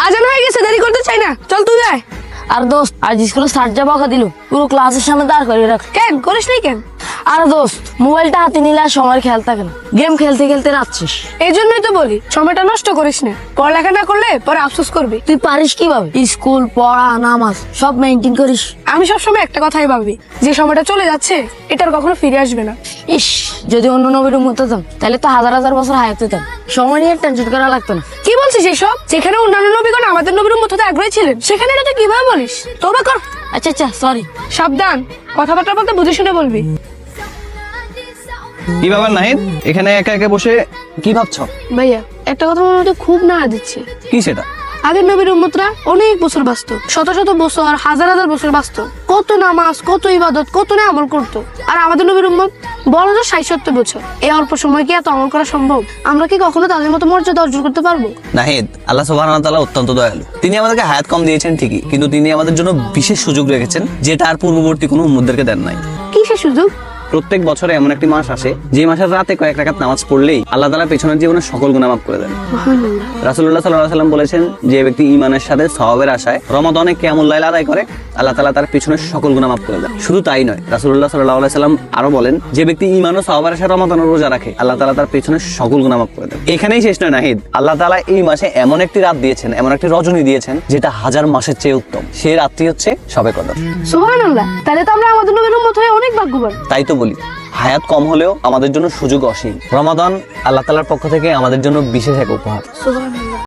আজান হয়ে গেছে, দেরি করতে চাই না, চল তুই আয়। আর দোস্ত আজ স্কুলে স্যার যা বকা দিল, পুরো ক্লাসের সামনে দাঁড় করিয়ে রাখ। কেন করিস নাই কেন? আর দোস্ত মোবাইলটা হাতে নিলে আর সময়ের খেয়াল থাকে না, গেম খেলতে খেলতে রাখছিস। এই জন্যই তো বলি সময়টা নষ্ট করিস না, পড়ালেখা না করলে পরে আফসোস করবি। তুই পারিস কিভাবে স্কুল পড়া নামাজ সব মেনটেন করিস? আমি সবসময় একটা কথাই ভাবি, যে সময়টা চলে যাচ্ছে এটার কখনো ফিরে আসবে না। ইস, যদি অন্য নবীর উম্মত হতাম তাহলে তো হাজার হাজার বছর হায়াত হতাম, সময় নিয়ে টেনশন করা লাগতো না। কি বলছিস এসব? যেখানে অন্যান্য নবীগণ আমাদের নবীর উম্মত হতে আগ্রহী ছিলেন, সেখানে এটা তুই কিভাবে বলিস? তওবা কর। আচ্ছা আচ্ছা সরি। সাবধান, কথাবার্তা বলতে বুঝে শুনে বলবি। কি ব্যাপার নাহিদ, এখানে একা একা বসে কি ভাবছো? ভাইয়া একটা কথা মনে হতে খুব নাড়া দিচ্ছে। কি সেটা? আগের নবীর উম্মতরা অনেক বছর বাঁচত, শত শত বছর, হাজার হাজার বছর বাঁচত, কত নামাজ, কত ইবাদত, কত না আমল করতো। আর আমাদের নবীর উম্মত বড় তো ৬০-৭০ বছর। এই অল্প সময় কি এত আমল করা সম্ভব? আমরা কি কখনো তাদের মতো মর্যাদা অর্জন করতে পারবো? নাহিদ, আল্লাহ সুবহানাহু ওয়া তাআলা অত্যন্ত দয়ালু। তিনি আমাদেরকে হায়াত কম দিয়েছেন ঠিকই, কিন্তু তিনি আমাদের জন্য বিশেষ সুযোগ রেখেছেন, যেটা আর পূর্ববর্তী কোনো উম্মতদেরকে দেন নাই। কি সে সুযোগ? প্রত্যেক বছরে এমন একটি মাস আসে যে মাসের রাতে কয়েক রাকাত নামাজ পড়লেই আল্লাহ তাআলা পেছনের জীবনের সকল গুনাহ মাফ করে দেন। রাসূলুল্লাহ সাল্লাল্লাহু আলাইহি সাল্লাম বলেছেন, যে ব্যক্তি ঈমানের সাথে সওয়াবের আশায় রমাদানে কিয়ামুল লাইল আদায় করে, আল্লাহ তাআলা তার পেছনের সকল গুনাহ মাফ করে দেন। শুধু তাই নয়, রাসূলুল্লাহ সাল্লাল্লাহু আলাইহি সাল্লাম আরো বলেন, যে ব্যক্তি ঈমান ও সওয়াবের আশায় রমাদানের রোজা রাখে, আল্লাহ তাআলা তার পেছনের সকল গুনাহ মাফ করে দেন। এখানেই শেষ নয় নাহিদ, আল্লাহ তাআলা এই মাসে এমন একটি রাত দিয়েছেন, এমন একটি রজনী দিয়েছেন, যেটা হাজার মাসের চেয়ে উত্তম। সেই রাতটি হচ্ছে শবে কদর। সুবহানাল্লাহ, তাহলে তো আমরা আমাদের নবীর উম্মত হয়ে অনেক ভাগ্যবান। তাই তো বলি, হায়াত কম হলেও আমাদের জন্য সুযোগ অসীম। রমাদান আল্লাহ তাআলার পক্ষ থেকে আমাদের জন্য বিশেষ এক উপহার। সুবহানাল্লাহ।